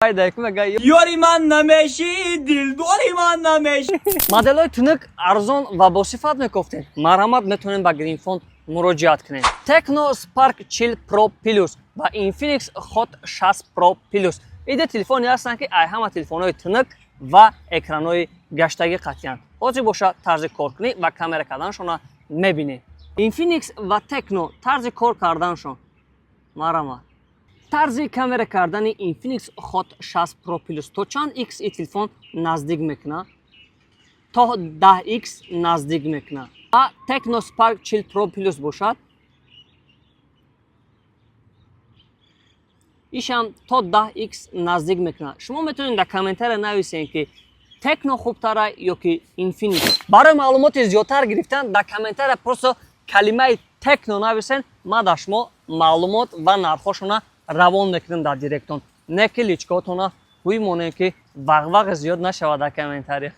یاری من نمیشی دلداری من نمیشی. مدل‌های تنک ارزان و با صفت میگفتن مرحمت میتونین با گرین فون مراجعت کنین. تکنو سپارک 40 پرو پلوس و اینفینیکس هات 60 پرو پلوس ایده تلفنی هستن که ای همه تلفن‌های تنک و اکران‌های گشتگی قطعاً حاضر باشه طرز کار کنی و کامera کردنشون میبینی. اینفینیکس و تکنو طرز کار کردنشون مرحمت طرز کامera کردن اینفینیکس هات 60 پرو پلوس تا چند ایکس ای تلفن نزدیک میکنه تا 10 ایکس نزدیک میکنه و تکنو سپارک 40 پرو پلوس باشد ایشم تا 10 ایکس نزدیک میکنه. شما میتونید در کامنتر نویسین که تکنو خوبتره یا که اینفینیکس. برای معلومات زیادتر گرفتن در کامنتر پرسو کلمه تکنو نویسین، ما در شما معلومات و نرخاشون روان میکنیم در دایرکتون. نه که لیچکاتون روی مونه که وقت زیاد نشود در کامنتری.